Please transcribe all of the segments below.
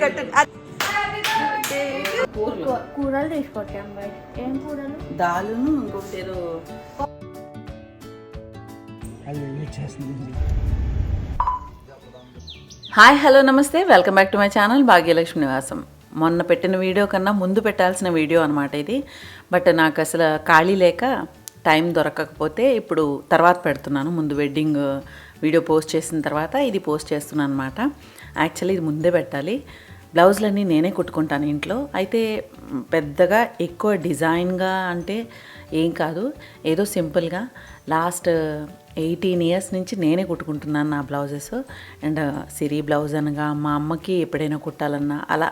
కట్టు. కూరలు తీసుకొచ్చాం బయట. ఏం కూరలు? దాలును ఇంకొకటి ఏదో. హాయ్ హలో నమస్తే, welcome back to my channel Bhagyalakshmi నివాసం. మొన్న పెట్టిన వీడియో కన్నా ముందు పెట్టాల్సిన వీడియో అనమాట ఇది. బట్ నాకు అసలు ఖాళీ లేక టైం దొరకకపోతే ఇప్పుడు తర్వాత పెడుతున్నాను. ముందు వెడ్డింగ్ వీడియో పోస్ట్ చేసిన తర్వాత ఇది పోస్ట్ చేస్తున్నాను అనమాట. యాక్చువల్లీ ఇది ముందే పెట్టాలి. బ్లౌజులన్నీ నేనే కుట్టుకుంటాను ఇంట్లో. అయితే పెద్దగా ఎక్కువ డిజైన్గా అంటే ఏం కాదు, ఏదో సింపుల్గా లాస్ట్ 18 years నుంచి నేనే కుట్టుకుంటున్నాను నా బ్లౌజెస్. అండ్ సిరి బ్లౌజ్ అనగా మా అమ్మకి ఎప్పుడైనా కుట్టాలన్నా అలా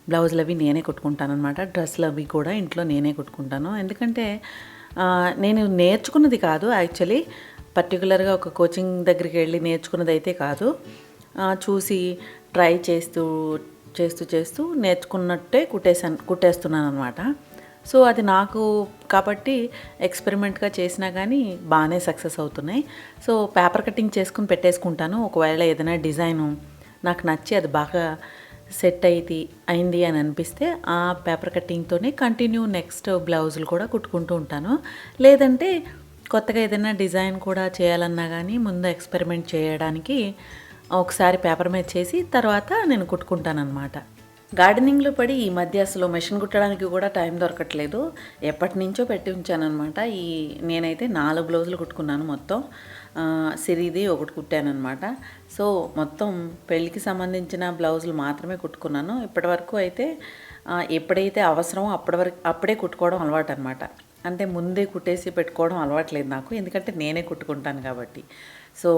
బ్లౌజులు అవి నేనే కుట్టుకుంటాను అనమాట. డ్రెస్సులు అవి కూడా ఇంట్లో నేనే కుట్టుకుంటాను. ఎందుకంటే నేను నేర్చుకున్నది కాదు యాక్చువల్లీ, పర్టికులర్గా ఒక కోచింగ్ దగ్గరికి వెళ్ళి నేర్చుకున్నది అయితే కాదు. చూసి ట్రై చేస్తూ నేర్చుకున్నట్టే కుట్టేస్తున్నాను అనమాట. సో అది నాకు కాబట్టి ఎక్స్పెరిమెంట్గా చేసినా కానీ బాగానే సక్సెస్ అవుతున్నాయి. సో పేపర్ కటింగ్ చేసుకుని పెట్టేసుకుంటాను. ఒకవేళ ఏదైనా డిజైను నాకు నచ్చి అది బాగా సెట్ అయింది అని అనిపిస్తే ఆ పేపర్ కటింగ్తోనే కంటిన్యూ నెక్స్ట్ బ్లౌజులు కూడా కుట్టుకుంటూ ఉంటాను. లేదంటే కొత్తగా ఏదైనా డిజైన్ కూడా చేయాలన్నా కానీ ముందు ఎక్స్పెరిమెంట్ చేయడానికి ఒకసారి పేపర్ మీద చేసి తర్వాత నేను కుట్టుకుంటానన్నమాట. గార్డెనింగ్లో పడి ఈ మధ్య అసలు మెషిన్ కుట్టడానికి కూడా టైం దొరకట్లేదు. ఎప్పటి నుంచో పెట్టి ఉంచానమాట. నేనైతే 4 బ్లౌజులు కుట్టుకున్నాను మొత్తం. సిరిది ఒకటి కుట్టానమాట. సో మొత్తం పెళ్ళికి సంబంధించిన బ్లౌజులు మాత్రమే కుట్టుకున్నాను. ఇప్పటివరకు అయితే ఎప్పుడైతే అవసరమో అప్పుడే కుట్టుకోవడం అలవాటు అనమాట. అంటే ముందే కుట్టేసి పెట్టుకోవడం అలవాట్లేదు నాకు, ఎందుకంటే నేనే కుట్టుకుంటాను కాబట్టి. సో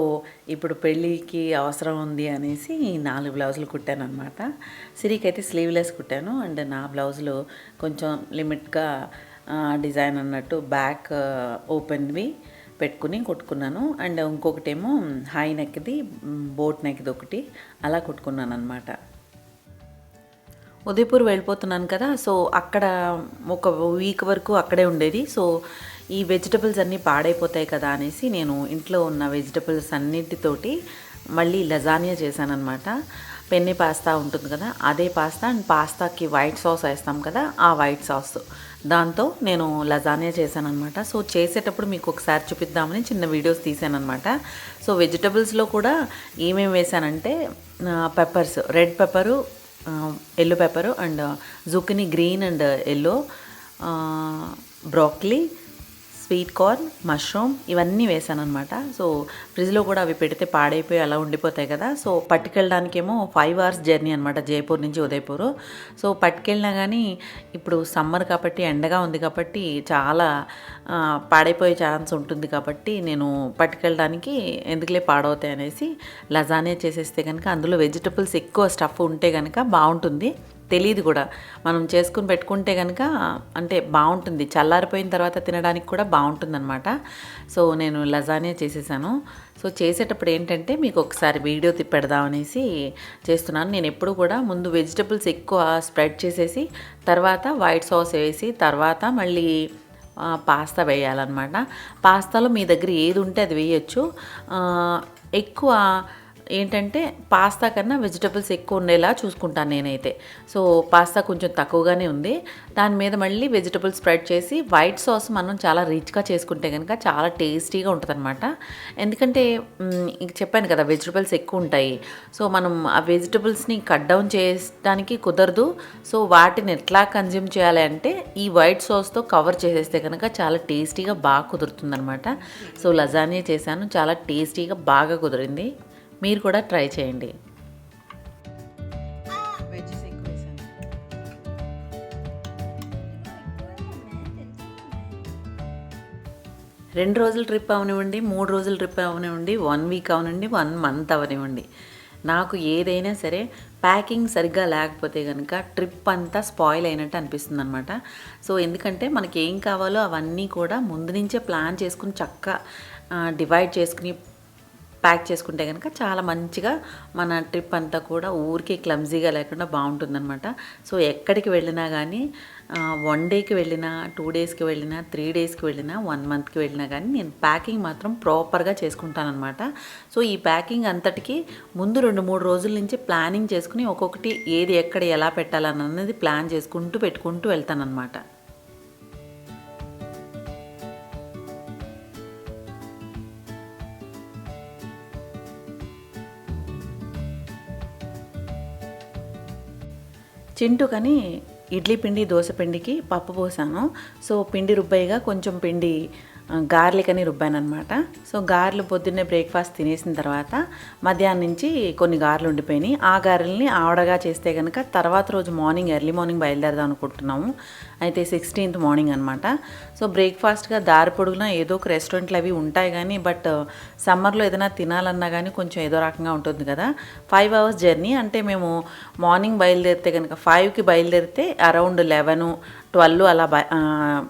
ఇప్పుడు పెళ్ళికి అవసరం ఉంది అనేసి 4 బ్లౌజులు కుట్టాను అనమాట. సిరికి అయితే స్లీవ్లెస్ కుట్టాను. అండ్ నా బ్లౌజులు కొంచెం లిమిట్గా డిజైన్ అన్నట్టు బ్యాక్ ఓపెన్వి పెట్టుకుని కుట్టుకున్నాను. అండ్ ఇంకొకటేమో హై నెక్ది, బోట్ నెక్ది ఒకటి అలా కుట్టుకున్నాను అనమాట. ఉదయపూర్ వెళ్ళిపోతున్నాను కదా, సో అక్కడ ఒక వీక్ వరకు అక్కడే ఉండేది. సో ఈ వెజిటబుల్స్ అన్నీ పాడైపోతాయి కదా అనేసి నేను ఇంట్లో ఉన్న వెజిటబుల్స్ అన్నిటితోటి మళ్ళీ లజానియా చేశానమాట. పెన్ని పాస్తా ఉంటుంది కదా, అదే పాస్తా. అండ్ పాస్తాకి వైట్ సాస్ వేస్తాం కదా, ఆ వైట్ సాస్ దాంతో నేను లజానియా చేశానమాట. సో చేసేటప్పుడు మీకు ఒకసారి చూపిద్దామని చిన్న వీడియోస్ తీసానమాట. సో వెజిటబుల్స్లో కూడా ఏమేమి వేసానంటే peppers, red pepper, yellow pepper, and zucchini green and yellow, broccoli, sweet corn, mushroom ఇవన్నీ వేసాను అనమాట. సో ఫ్రిడ్జ్లో కూడా అవి పెడితే పాడైపోయి అలా ఉండిపోతాయి కదా. సో పట్టుకెళ్ళడానికేమో 5 hours జర్నీ అనమాట, జైపూర్ నుంచి ఉదయపూర్. సో పట్టుకెళ్ళినా కానీ ఇప్పుడు సమ్మర్ కాబట్టి ఎండగా ఉంది కాబట్టి చాలా పాడైపోయే ఛాన్స్ ఉంటుంది కాబట్టి నేను పట్టుకెళ్ళడానికి ఎందుకులే పాడవుతాయి అనేసి లజానియా చేసేస్తే కనుక అందులో వెజిటబుల్స్ ఎక్కువ స్టఫ్ ఉంటే కనుక బాగుంటుంది. తెలియదు కూడా, మనం చేసుకుని పెట్టుకుంటే కనుక అంటే బాగుంటుంది. చల్లారిపోయిన తర్వాత తినడానికి కూడా బాగుంటుంది అనమాట. సో నేను లజానియా చేసేసాను. సో చేసేటప్పుడు ఏంటంటే మీకు ఒకసారి వీడియో పెడదామనేసి చేస్తున్నాను. నేను ఎప్పుడు కూడా ముందు వెజిటబుల్స్ ఎక్కువ స్ప్రెడ్ చేసేసి తర్వాత వైట్ సాస్ వేసి తర్వాత మళ్ళీ పాస్తా వేయాలన్నమాట. పాస్తాలో మీ దగ్గర ఏది ఉంటే అది వేయచ్చు. ఎక్కువ ఏంటంటే పాస్తా కన్నా వెజిటబుల్స్ ఎక్కువ ఉండేలా చూసుకుంటాను నేనైతే. సో పాస్తా కొంచెం తక్కువగానే ఉంది. దాని మీద మళ్ళీ వెజిటబుల్స్ స్ప్రెడ్ చేసి వైట్ సాస్ మనం చాలా రిచ్గా చేసుకుంటే కనుక చాలా టేస్టీగా ఉంటుంది అనమాట. ఎందుకంటే ఇంక చెప్పాను కదా వెజిటబుల్స్ ఎక్కువ ఉంటాయి. సో మనం ఆ వెజిటబుల్స్ని కట్ డౌన్ చేయడానికి కుదరదు. సో వాటిని ఎట్లా కన్జ్యూమ్ చేయాలి అంటే ఈ వైట్ సాస్తో కవర్ చేసేస్తే కనుక చాలా టేస్టీగా బాగా కుదురుతుంది అనమాట. సో లజానియా చేశాను, చాలా టేస్టీగా బాగా కుదిరింది. మీరు కూడా ట్రై చేయండి. రెండు రోజుల ట్రిప్ అవనివ్వండి, 3 రోజుల ట్రిప్ అవనివ్వండి, 1 week అవనివ్వండి, 1 month అవనివ్వండి, నాకు ఏదైనా సరే ప్యాకింగ్ సరిగ్గా లేకపోతే కనుక ట్రిప్ అంతా స్పాయిల్ అయినట్టు అనిపిస్తుంది అనమాట. సో ఎందుకంటే మనకి ఏం కావాలో అవన్నీ కూడా ముందు నుంచే ప్లాన్ చేసుకుని చక్కగా డివైడ్ చేసుకుని ప్యాక్ చేసుకుంటే కనుక చాలా మంచిగా మన ట్రిప్ అంతా కూడా ఊరికే క్లమ్జీగా లేకుండా బాగుంటుందన్నమాట. సో ఎక్కడికి వెళ్ళినా కానీ 1 డేకి వెళ్ళినా, 2 డేస్కి వెళ్ళినా, 3 డేస్కి వెళ్ళినా, 1 మంత్కి వెళ్ళినా కానీ నేను ప్యాకింగ్ మాత్రం ప్రాపర్గా చేసుకుంటానమాట. సో ఈ ప్యాకింగ్ అంతటికి ముందు 2-3 రోజుల నుంచి ప్లానింగ్ చేసుకుని ఒక్కొక్కటి ఏది ఎక్కడ ఎలా పెట్టాలన్నది ప్లాన్ చేసుకుంటూ పెట్టుకుంటూ వెళ్తానన్నమాట. చింటూ కానీ ఇడ్లీ పిండి, దోశ పిండికి పప్పు పోసాను. సో పిండి రుబ్బాయిగా కొంచెం పిండి గార్లికని రుబ్బాను అనమాట. సో గారెలు పొద్దున్నే బ్రేక్ఫాస్ట్ తినేసిన తర్వాత మధ్యాహ్నం నుంచి కొన్ని గారెలు ఉండిపోయినాయి. ఆ గారెల్ని ఆవడగా చేస్తే కనుక తర్వాత రోజు మార్నింగ్ ఎర్లీ మార్నింగ్ బయలుదేరదాం అనుకుంటున్నాము. అయితే 16th మార్నింగ్ అనమాట. సో బ్రేక్ఫాస్ట్గా దారి పొడుగునా ఏదో ఒక రెస్టారెంట్లు అవి ఉంటాయి కానీ బట్ సమ్మర్లో ఏదైనా తినాలన్నా కానీ కొంచెం ఏదో రకంగా ఉంటుంది కదా. 5 hours జర్నీ అంటే మేము మార్నింగ్ బయలుదేరితే కనుక 5కి బయలుదేరితే అరౌండ్ 11-12 అలా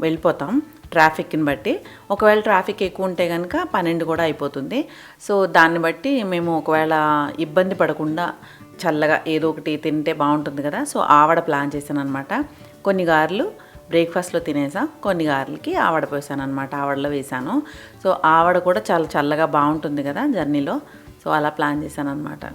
వెళ్ళిపోతాం ట్రాఫిక్ని బట్టి. ఒకవేళ ట్రాఫిక్ ఎక్కువ ఉంటే కనుక 12 కూడా అయిపోతుంది. సో దాన్ని బట్టి మేము ఒకవేళ ఇబ్బంది పడకుండా చల్లగా ఏదో ఒకటి తింటే బాగుంటుంది కదా. సో ఆవడ ప్లాన్ చేశాను అనమాట. కొన్ని గారెలు బ్రేక్ఫాస్ట్లో తినేసాం, కొన్ని గారెలకి ఆవడ పోసాను అనమాట, ఆవడలో వేసాను. సో ఆవడ కూడా చాలా చల్లగా బాగుంటుంది కదా జర్నీలో. సో అలా ప్లాన్ చేశాను అనమాట.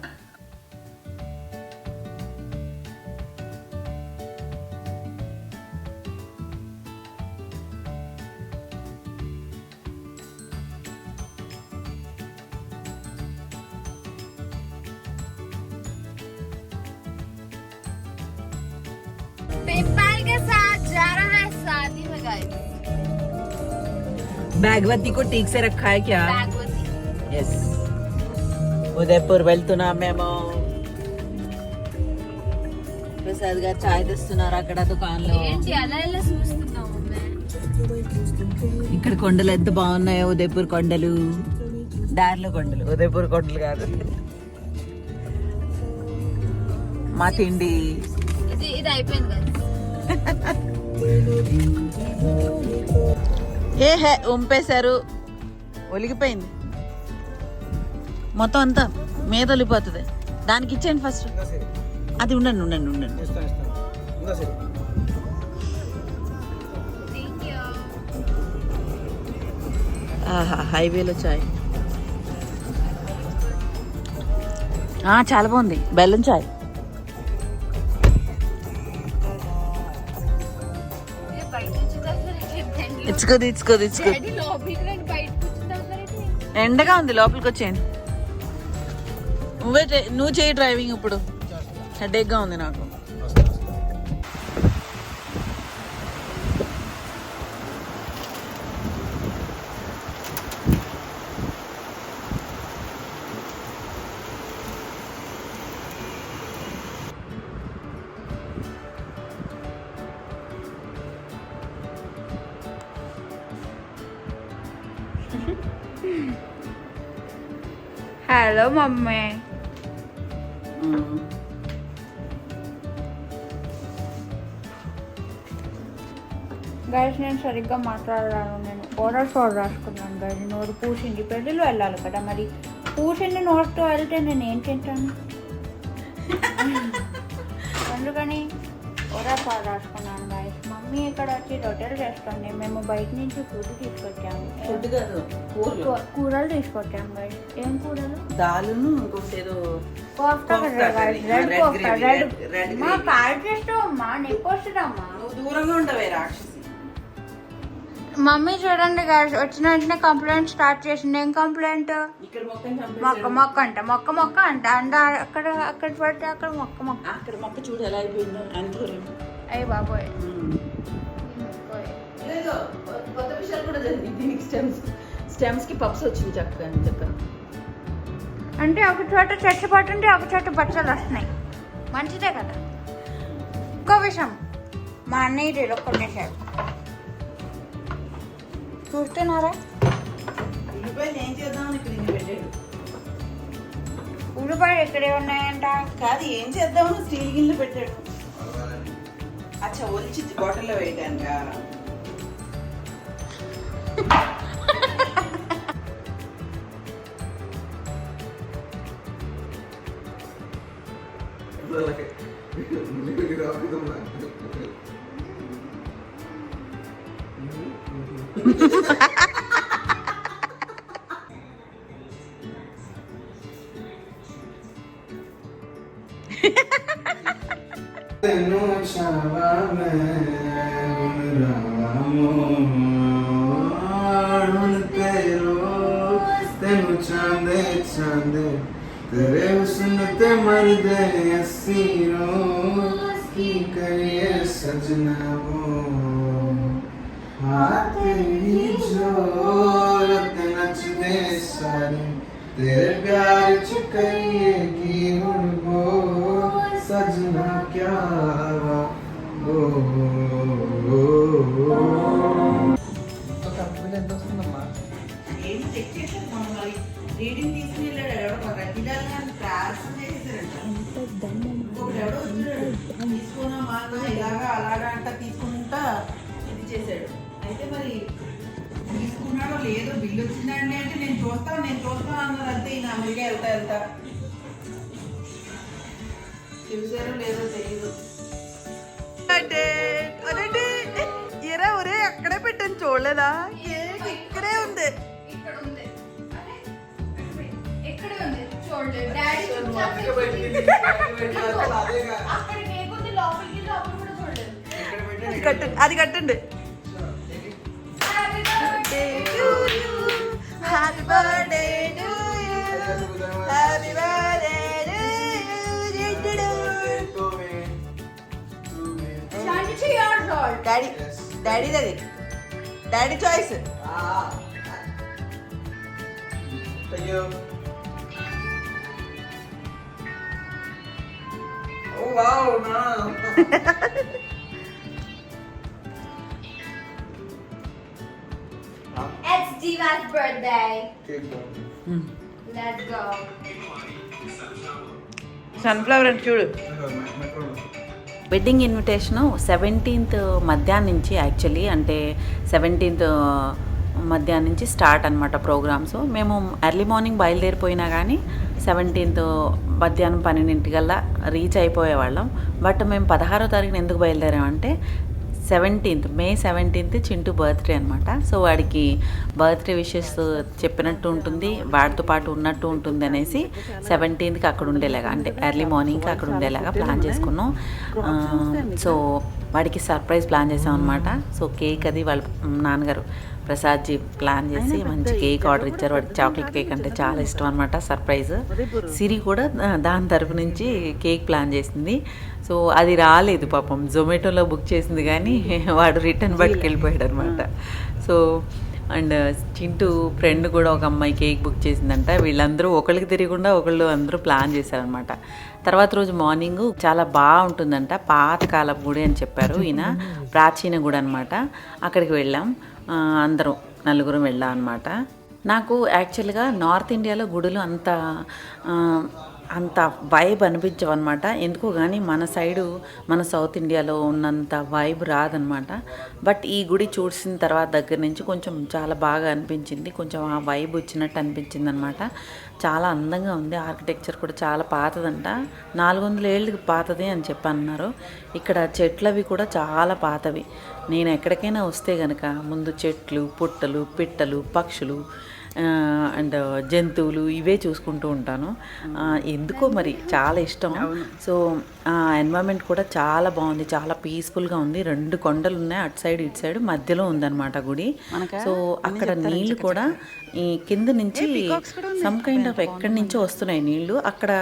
पेपाल के साथ जा रहा है शादी में गाइस। भागवती को ठीक से रखा है क्या? यस. ఉదయపూర్ వెళ్తున్నాం మేము. ప్రసాద్ గారు చాయ్ తెస్తున్నారు అక్కడ దుకాణంలో. ఏంటి అలా ఎలా చూస్తున్నావు? ఇక్కడ కొండలు ఎంత బాగున్నాయో, ఉదయపూర్ కొండలు, దారిలో కొండలు, ఉదయపూర్ కొండలు కాదు. మా తిండి ఇది అయిపోయింది కదా. హే ఉంపేశారు, ఒలిగిపోయింది మొత్తం అంతా మీద ఒలిగిపోతుంది. దానికి ఇచ్చేయండి ఫస్ట్. అది ఉండండి. ఆహా హైవేలో చాయ్ చాలా బాగుంది. బెల్లం చాయ్. ఇచ్చుకోదు ఎండగా ఉంది, లోపలికి వచ్చేయండి. నువ్వు చేయి డ్రైవింగ్. ఇప్పుడు హెడేక్గా ఉంది నాకు. Hello mummy. గైస్ నేను సరిగ్గా మాట్లాడరాను. నేను ఆర్డర్ రాసుకున్నాను గైస్. నోరు పూసింది, పెళ్ళిలో వెళ్ళాలి కదా, మరి పూసింది నోరుతో వెళ్తే నేను ఏం తింటాను? అందుకని ఆర్డర్ రాసుకున్నాను గైస్. మమ్మీ ఇక్కడ వచ్చి రొట్టెలు చేస్తుంది. మేము బయట నుంచి ఫుడ్ తీసుకొచ్చాము. కూరలు తీసుకొచ్చాము గైస్. ఏం కూరలు? దాలును ఇంకొకటి ఏదో కోఫ్తా రెడ్ కోఫ్తా. రెడ్ మా ప్యాక్ చేస్తావమ్మా, నీకు వస్తుందమ్మా. నువ్వు దూరంగా ఉండవే రాక్షసి. మమ్మీ చూడండి గాయస్, వచ్చిన వెంటనే కంప్లైంట్ స్టార్ట్ చేసింది. ఏం కంప్లైంట్? మొక్క అంట అక్కడ పడితే అక్కడ మొక్క చూడు ఎలా అయిపోయిందో. అయ్యి బాబోయ్. కొత్త విషయాలు కూడా జరిగింది దీనికి. స్టెమ్స్ కి పప్స్ వచ్చింది చక్కగా. అంటే ఒక చోట చెట్టు పట్టుంటే ఒక చోట బచ్చలు వస్తున్నాయి. మంచిదే కదా. ఇంకో విషయం, మా అన్నయ్య కొట్టేశారు. చూస్తున్నారా? ఏం చేద్దామని ఇక్కడ పెట్టాడు. ఉల్లిపాయలు ఇక్కడే ఉన్నాయంట. కాదు ఏం చేద్దామని స్టీల్ గిన్నెలు పెట్టాడు. అచ్చా ఒలిచి బాటిల్లో వేయడానికా? चांदे चांदे तेरे हुस्न ते मर्दे हसीनों की करिए सजना वो हाथ ही जोरत नच दे सारे तेरे प्यार च करिए की उड़बो सजना क्या ओ तो कंपनी ఎంత వస్తుందమ్మా ఏం చెక్ చేశారు మనం మరి రీడింగ్ తీసుకుని వెళ్ళాడు ఎవడో రకిలాల్ గారిని ప్రార్థన చేశారంట ఇంకొకటి ఎవడో వచ్చాడు తీసుకున్నా మాకు ఇలాగా అలాగా అంట తీసుకుంటా ఇది చేశాడు అయితే మరి తీసుకున్నాడో లేదో బిల్లు వచ్చిందండి అంటే నేను చూస్తాను అన్నారు అంతే ఈయన అమెరికా వెళ్తా చూసారో లేదో తెలియదు ఎరా ఒరే అక్కడే పెట్టాను చూడలేదా ఇక్కడే ఉంది ఎక్కడ ఉంది చూడలేదు డాడీ అక్కడ కేక్ ఉంది లోపలికి లోపల కూడా చూడలేదు అది కట్టండి happy birthday to you happy birthday to you daddy choice అయ్యో ఓ వావ్ నా It's Diva's birthday. Cake Let's go. Sunflower అని చూడు వెడ్డింగ్ ఇన్విటేషను 17th మధ్యాహ్నం నుంచి యాక్చువల్లీ అంటే 17th మధ్యాహ్నం నుంచి స్టార్ట్ అనమాట ప్రోగ్రామ్స్ మేము ఎర్లీ మార్నింగ్ బయలుదేరిపోయినా కానీ 17th మధ్యాహ్నం 12 రీచ్ అయిపోయేవాళ్ళం బట్ మేము 16వ తారీఖున ఎందుకు బయలుదేరామంటే 17th మే 17th చింటూ బర్త్డే అనమాట సో వాడికి బర్త్డే విషెస్ చెప్పినట్టు ఉంటుంది వాడితో పాటు ఉన్నట్టు ఉంటుంది అనేసి 17th అక్కడ ఉండేలాగా అంటే ఎర్లీ మార్నింగ్కి అక్కడ ఉండేలాగా ప్లాన్ చేసుకున్నాం సో వాడికి సర్ప్రైజ్ ప్లాన్ చేసాం అనమాట సో కేక్ అది వాళ్ళ నాన్నగారు ప్రసాద్జీ ప్లాన్ చేసి మంచి కేక్ ఆర్డర్ ఇచ్చారు వాడికి చాక్లెట్ కేక్ అంటే చాలా ఇష్టం అనమాట సర్ప్రైజ్ సిరి కూడా దాని తరపు నుంచి కేక్ ప్లాన్ చేసింది సో అది రాలేదు పాపం జొమాటోలో బుక్ చేసింది కానీ వాడు రిటర్న్ పట్టుకెళ్ళిపోయాడు అనమాట సో అండ్ చింటూ ఫ్రెండ్ కూడా ఒక అమ్మాయి కేక్ బుక్ చేసిందంట వీళ్ళందరూ ఒకళ్ళకి తిరగకుండా ఒకళ్ళు అందరూ ప్లాన్ చేశారనమాట తర్వాత రోజు మార్నింగ్ చాలా బాగుంటుందంట పాతకాలపు గుడి అని చెప్పారు ఈయన ప్రాచీన గుడి అనమాట అక్కడికి వెళ్ళాం అందరం నలుగురం వెళ్ళాం అనమాట నాకు యాక్చువల్గా నార్త్ ఇండియాలో గుడులు అంత వైబ్ అనిపించవు అనమాట ఎందుకో కానీ మన సైడు మన సౌత్ ఇండియాలో ఉన్నంత వైబ్ రాదనమాట బట్ ఈ గుడి చూసిన తర్వాత దగ్గర నుంచి కొంచెం చాలా బాగా అనిపించింది కొంచెం ఆ వైబ్ వచ్చినట్టు అనిపించింది అనమాట చాలా అందంగా ఉంది ఆర్కిటెక్చర్ కూడా చాలా పాతదంట 400 ఏళ్ళకి పాతది అని చెప్పన్నారు ఇక్కడ చెట్లవి కూడా చాలా పాతవి నేను ఎక్కడికైనా వస్తే కనుక ముందు చెట్లు పుట్టలు పిట్టలు పక్షులు అండ్ జంతువులు ఇవే చూసుకుంటూ ఉంటాను ఎందుకో మరి చాలా ఇష్టం సో ఎన్వైరన్మెంట్ కూడా చాలా బాగుంది చాలా పీస్ఫుల్గా ఉంది 2 కొండలు ఉన్నాయి అటు సైడ్ ఇటు సైడ్ మధ్యలో ఉందన్నమాట గుడి సో అక్కడ నీళ్ళు కూడా ఈ కింద నుంచి సమ్ కైండ్ ఆఫ్ ఎక్కడి నుంచో వస్తున్నాయి నీళ్ళు అక్కడ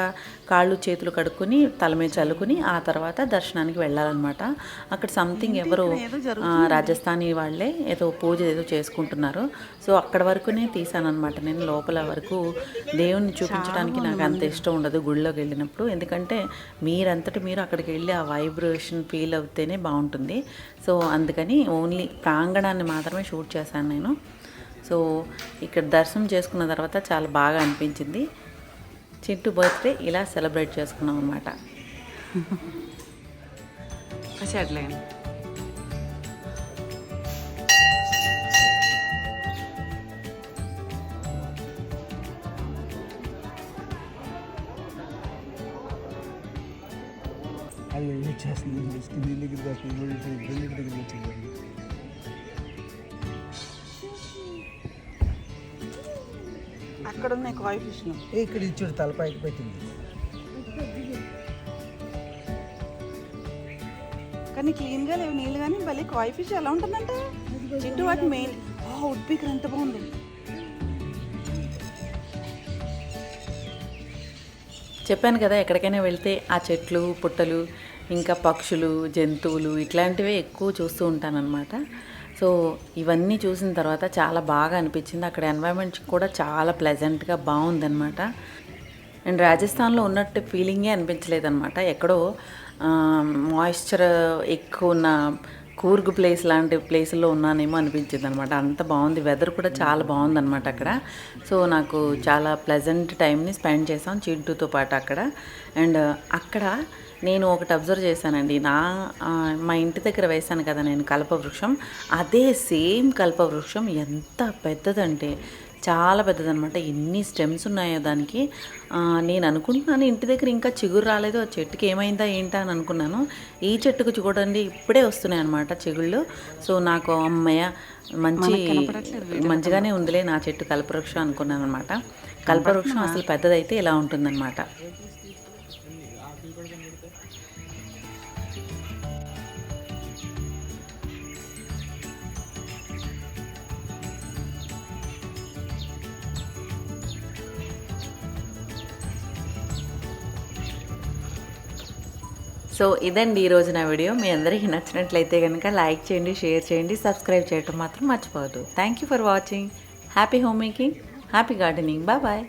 కాళ్ళు చేతులు కడుక్కొని తల మీద చల్లుకుని ఆ తర్వాత దర్శనానికి వెళ్ళాలన్నమాట అక్కడ సంథింగ్ ఎవరో రాజస్థానీ వాళ్ళే ఏదో పూజ ఏదో చేసుకుంటున్నారు సో అక్కడ వరకునే తీసానమాట నేను లోపల వరకు దేవుణ్ణి చూపించడానికి నాకు అంత ఇష్టం ఉండదు గుడిలోకి వెళ్ళినప్పుడు ఎందుకంటే మీరంతటి మీరు అక్కడికి వెళ్ళి ఆ వైబ్రేషన్ ఫీల్ అవుతేనే బాగుంటుంది సో అందుకని ఓన్లీ ప్రాంగణాన్ని మాత్రమే షూట్ చేశాను నేను సో ఇక్కడ దర్శనం చేసుకున్న తర్వాత చాలా బాగా అనిపించింది చింటూ బర్త్డే ఇలా సెలబ్రేట్ చేసుకున్నాం అనమాట అట్లేండి అది వెయిట్ చేస్తుంది స్కిన్ దగ్గర దగ్గర వచ్చింది. అక్కడ ఉన్నాయి కాయ్ ఫిష్. ఇక్కడ ఇచ్చాడు తలపైకి పెట్టింది. కానీ క్లీన్గా లేవు నీళ్ళు, కానీ భలే కాయ్ ఫిష్ ఎలా ఉంటుందంటే చింటూ వాటి మెయిన్ ఉడ్పీకర్ ఎంత బాగుంది. చెప్పాను కదా, ఎక్కడికైనా వెళ్తే ఆ చెట్లు పుట్టలు ఇంకా పక్షులు జంతువులు ఇట్లాంటివే ఎక్కువ చూస్తూ ఉంటానన్నమాట. సో ఇవన్నీ చూసిన తర్వాత చాలా బాగా అనిపించింది. అక్కడ ఎన్వైరన్మెంట్ కూడా చాలా ప్లెజెంట్గా బాగుందన్నమాట. అండ్ రాజస్థాన్లో ఉన్నట్టు ఫీలింగే అనిపించలేదన్నమాట. ఎక్కడో మాయిశ్చర్ ఎక్కువ ఉన్న కూర్గ్ ప్లేస్ లాంటి ప్లేసుల్లో ఉన్నానేమో అనిపించింది అనమాట. అంత బాగుంది, వెదర్ కూడా చాలా బాగుందన్నమాట అక్కడ. సో నాకు చాలా ప్లెజెంట్ టైంని స్పెండ్ చేసాం చింటూతో పాటు అక్కడ. అండ్ అక్కడ నేను ఒకటి అబ్జర్వ్ చేశానండి. మా ఇంటి దగ్గర వేశాను కదా నేను కల్పవృక్షం, అదే సేమ్ కల్పవృక్షం ఎంత పెద్దదంటే చాలా పెద్దదనమాట. ఎన్ని స్టెమ్స్ ఉన్నాయో దానికి. నేను అనుకుంటున్నాను ఇంటి దగ్గర ఇంకా చిగురు రాలేదు, ఆ చెట్టుకి ఏమైందా ఏంటా అని అనుకున్నాను. ఈ చెట్టుకు చూడండి ఇప్పుడే వస్తున్నాయి అనమాట చిగుళ్ళు. సో నాకు అమ్మయ్య మంచిగానే ఉందిలే నా చెట్టు కల్పవృక్షం అనుకున్నాను అనమాట. కల్పవృక్షం అసలు పెద్దదైతే ఇలా ఉంటుందన్నమాట. సో ఇదండి ఈరోజు నా వీడియో. మీ అందరికీ నచ్చినట్లయితే కనుక లైక్ చేయండి, షేర్ చేయండి, సబ్స్క్రైబ్ చేయటం మాత్రం మర్చిపోవద్దు. Thank you for watching. Happy home making, happy gardening. Bye.